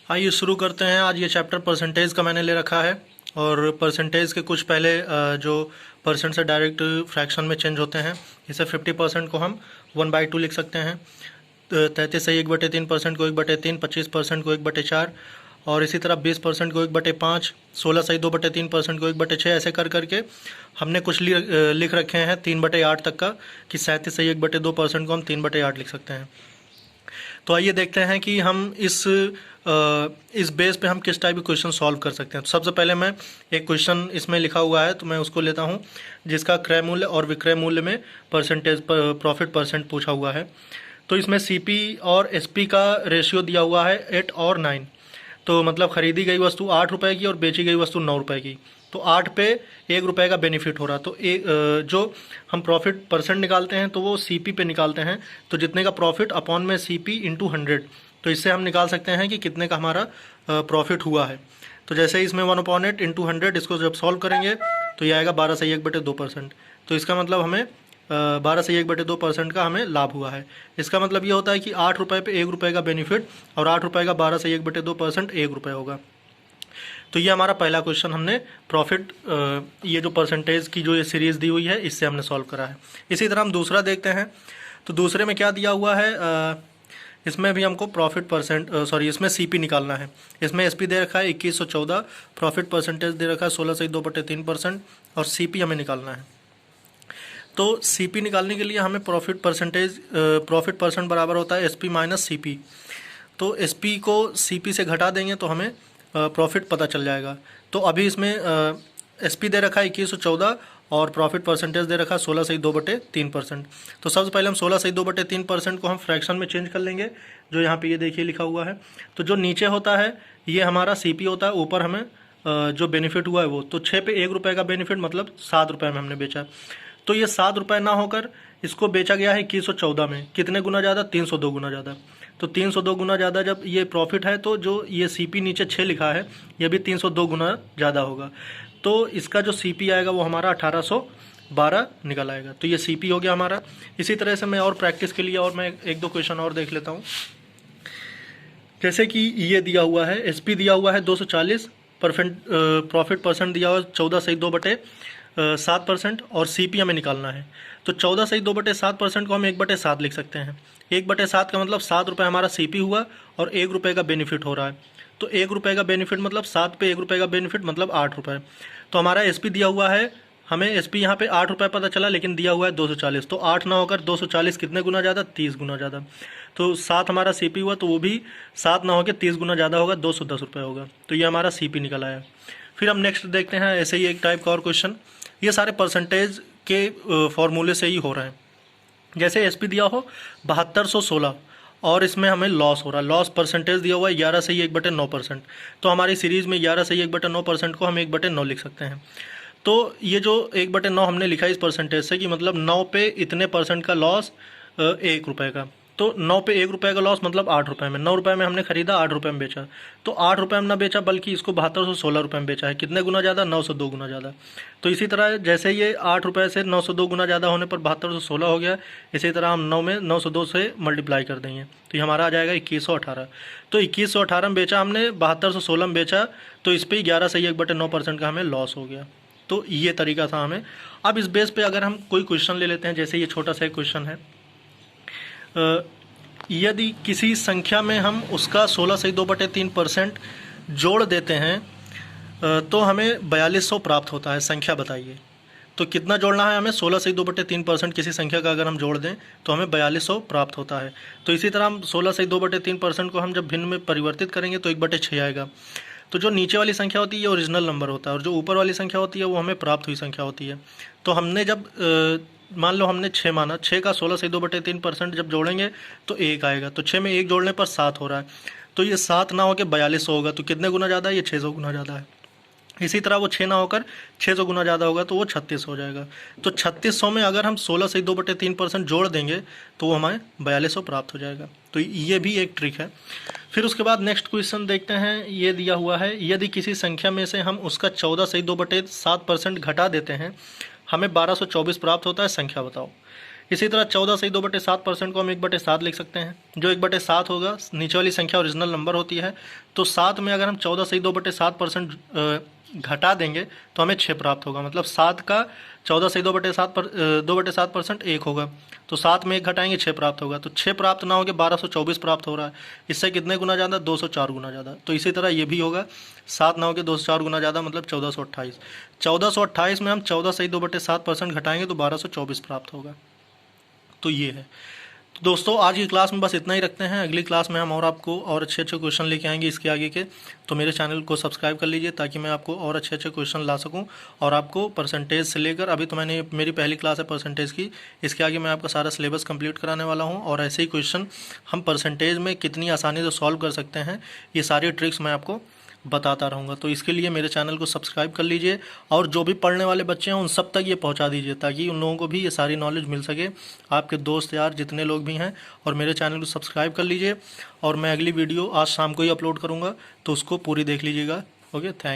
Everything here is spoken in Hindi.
आइए शुरू करते हैं। आज ये चैप्टर परसेंटेज का मैंने ले रखा है और परसेंटेज के कुछ पहले जो परसेंट से डायरेक्ट फ्रैक्शन में चेंज होते हैं, जैसे 50% को हम 1/2 लिख सकते हैं, 33 से 1/3% को 1/3, 25% को 1/4 और इसी तरह 20% को 1/5, 16 से 2/3% को 1/6, ऐसे कर करके हमने कुछ लिख रखे हैं 3/8 तक का, कि 37 से 1/2% को हम 3/8 लिख सकते हैं। तो आइए देखते हैं कि हम इस बेस पे हम किस टाइप के क्वेश्चन सॉल्व कर सकते हैं। तो सबसे पहले मैं एक क्वेश्चन इसमें लिखा हुआ है तो मैं उसको लेता हूं, जिसका क्रय मूल्य और विक्रय मूल्य में परसेंटेज प्रॉफिट परसेंट पूछा हुआ है। तो इसमें सीपी और एसपी का रेशियो दिया हुआ है 8 और 9। तो मतलब खरीदी गई वस्तु 8 रुपये की और बेची गई वस्तु 9 रुपये की, तो 8 पे 1 रुपये का बेनिफिट हो रहा। तो जो हम प्रॉफिट परसेंट निकालते हैं तो वो सीपी पे निकालते हैं, तो जितने का प्रॉफिट अपॉन में सीपी इंटू 100, तो इससे हम निकाल सकते हैं कि कितने का हमारा प्रॉफिट हुआ है। तो जैसे इसमें 1/8 इंटू 100, इसको जब सॉल्व करेंगे तो ये आएगा 12 से 1/2%। तो इसका मतलब हमें 12 से 1/2% का हमें लाभ हुआ है। इसका मतलब ये होता है कि 8 रुपये पे 1 रुपये का बेनिफिट, और 8 रुपये का 12 से 1/2% 1 रुपये होगा। तो ये हमारा पहला क्वेश्चन हमने प्रॉफिट, ये जो परसेंटेज की जो ये सीरीज़ दी हुई है इससे हमने सॉल्व करा है। इसी तरह हम दूसरा देखते हैं। तो दूसरे में क्या दिया हुआ है, इसमें भी हमको प्रॉफिट परसेंट इसमें सीपी निकालना है। इसमें एसपी दे रखा है 2114, प्रॉफिट परसेंटेज दे रखा है 16 से 2/3% और सीपी हमें निकालना है। तो सीपी निकालने के लिए हमें प्रॉफिट प्रॉफिट परसेंट बराबर होता है एसपी माइनस सीपी। तो एसपी को सीपी से घटा देंगे तो हमें प्रॉफिट पता चल जाएगा। तो अभी इसमें एसपी दे रखा है 2114 और प्रॉफिट परसेंटेज दे रखा है 16 से 2/3%। तो सबसे पहले हम 16 से 2/3% को हम फ्रैक्शन में चेंज कर लेंगे, जो यहाँ पे ये देखिए लिखा हुआ है। तो जो नीचे होता है ये हमारा सीपी होता है, ऊपर हमें जो बेनिफिट हुआ है वो, तो 6 पे 1 रुपये का बेनिफिट मतलब 7 रुपये में हमने बेचा। तो ये 7 रुपये ना होकर इसको बेचा गया है 2114 में, कितने गुना ज़्यादा, 302 गुना ज़्यादा। तो 302 गुना ज़्यादा जब ये प्रॉफिट है तो जो ये सीपी नीचे 6 लिखा है ये भी 302 गुना ज़्यादा होगा। तो इसका जो सीपी आएगा वो हमारा 1812 निकल आएगा। तो ये सीपी हो गया हमारा। इसी तरह से मैं और प्रैक्टिस के लिए और मैं एक दो क्वेश्चन और देख लेता हूँ। जैसे कि ये दिया हुआ है, एसपी दिया हुआ है 240, प्रॉफिट परसेंट दिया हुआ है 14 से 2/7% और सीपी हमें निकालना है। तो 14 से 2/7% को हम 1/7 लिख सकते हैं। 1/7 का मतलब 7 रुपये हमारा सीपी हुआ और 1 रुपये का बेनिफिट हो रहा है। तो 1 रुपये का बेनिफिट मतलब 7 पे 1 रुपये का बेनिफिट मतलब 8 रुपये। तो हमारा एसपी दिया हुआ है, हमें एसपी यहाँ पे 8 रुपये पता चला, लेकिन दिया हुआ है 240। तो 8 ना होकर 240 कितने गुना ज़्यादा, 30 गुना ज़्यादा। तो 7 हमारा सीपी हुआ तो वो भी 7 ना होकर 30 गुना ज़्यादा होगा, 210 रुपये होगा। तो ये हमारा सीपी निकल आया। फिर हम नेक्स्ट देखते हैं ऐसे ही एक टाइप का और क्वेश्चन। ये सारे परसेंटेज के फॉर्मूले से ही हो रहे हैं। जैसे एसपी दिया हो 7216 और इसमें हमें लॉस हो रहा है, लॉस परसेंटेज दिया हुआ है 11 से 1/9%। तो हमारी सीरीज़ में 11 से 1/9% को हम 1/9 लिख सकते हैं। तो ये जो 1/9 हमने लिखा है इस परसेंटेज से, कि मतलब 9 पे इतने परसेंट का लॉस 1 रुपये का। तो 9 पे 1 रुपये का लॉस मतलब 8 रुपये में, 9 रुपये में हमने खरीदा, 8 रुपये में बेचा। तो 8 रुपये में ना बेचा बल्कि इसको 7216 रुपये में बेचा है। कितने गुना ज़्यादा, 902 गुना ज़्यादा। तो इसी तरह जैसे ये 8 रुपये से 902 गुना ज़्यादा होने पर 7216 हो गया, इसी तरह हम 9 में 902 से मल्टीप्लाई कर देंगे तो ये हमारा आ जाएगा 2118। तो 2118 में बेचा हमने, 7216 में बेचा, तो इस पर 11 से 1/9% का हमें लॉस हो गया। तो ये तरीका था हमें। अब इस बेस पे अगर हम कोई क्वेश्चन ले लेते हैं, जैसे ये छोटा सा एक क्वेश्चन है। यदि किसी संख्या में हम उसका 16 से 2/3% जोड़ देते हैं तो हमें 4200 प्राप्त होता है। संख्या बताइए। तो कितना जोड़ना है हमें, 16 से 2/3% किसी संख्या का अगर हम जोड़ दें तो हमें 4200 प्राप्त होता है। तो इसी तरह हम 16 से 2/3% को हम जब भिन्न में परिवर्तित करेंगे तो 1/6 आएगा। तो जो नीचे वाली संख्या होती है ये ओरिजिनल नंबर होता है और जो ऊपर वाली संख्या होती है वो हमें प्राप्त हुई संख्या होती है। तो हमने जब मान लो हमने 6 माना, 6 का 16 से 2/3% जब जोड़ेंगे तो 1 आएगा। तो 6 में 1 जोड़ने पर 7 हो रहा है। तो ये 7 ना होकर 4200 होगा। तो कितने गुना ज़्यादा है, ये 600 गुना ज़्यादा है। इसी तरह वो 6 ना होकर 600 गुना ज़्यादा होगा तो वो 3600 हो जाएगा। तो 3600 में अगर हम 16 से 2/3% जोड़ देंगे तो वो हमें 4200 प्राप्त हो जाएगा। तो ये भी एक ट्रिक है। फिर उसके बाद नेक्स्ट क्वेश्चन देखते हैं। ये दिया हुआ है, यदि किसी संख्या में से हम उसका 14 से 2/7% घटा देते हैं, हमें 1224 प्राप्त होता है। संख्या बताओ। इसी तरह 14 से 2/7% को हम 1/7 लिख सकते हैं। जो 1/7 होगा, नीचे वाली संख्या ओरिजिनल नंबर होती है, तो 7 में अगर हम 14 से 2/7% घटा देंगे तो हमें 6 प्राप्त होगा। मतलब 7 का 14 से 2/7% 1 होगा, तो 7 में 1 घटाएंगे 6 प्राप्त होगा। तो 6 प्राप्त ना होकर 1224 प्राप्त हो रहा है। इससे कितने गुना ज़्यादा? 204 गुना ज़्यादा। तो इसी तरह ये भी होगा, 7 ना होकर 204 गुना ज़्यादा, मतलब 1428। 1428 में हम 14 से 2/7% घटाएंगे तो 1224 प्राप्त होगा। तो ये है। तो दोस्तों आज की क्लास में बस इतना ही रखते हैं। अगली क्लास में हम और आपको और अच्छे अच्छे क्वेश्चन लेके आएंगे इसके आगे के। तो मेरे चैनल को सब्सक्राइब कर लीजिए ताकि मैं आपको और अच्छे अच्छे क्वेश्चन ला सकूं और आपको परसेंटेज से लेकर, अभी तो मैंने मेरी पहली क्लास है परसेंटेज की, इसके आगे मैं आपका सारा सिलेबस कंप्लीट कराने वाला हूं। और ऐसे ही क्वेश्चन हम परसेंटेज में कितनी आसानी से सॉल्व कर सकते हैं, ये सारी ट्रिक्स मैं आपको बताता रहूँगा। तो इसके लिए मेरे चैनल को सब्सक्राइब कर लीजिए और जो भी पढ़ने वाले बच्चे हैं उन सब तक ये पहुंचा दीजिए ताकि उन लोगों को भी ये सारी नॉलेज मिल सके, आपके दोस्त यार जितने लोग भी हैं। और मेरे चैनल को सब्सक्राइब कर लीजिए और मैं अगली वीडियो आज शाम को ही अपलोड करूँगा, तो उसको पूरी देख लीजिएगा। Okay, thank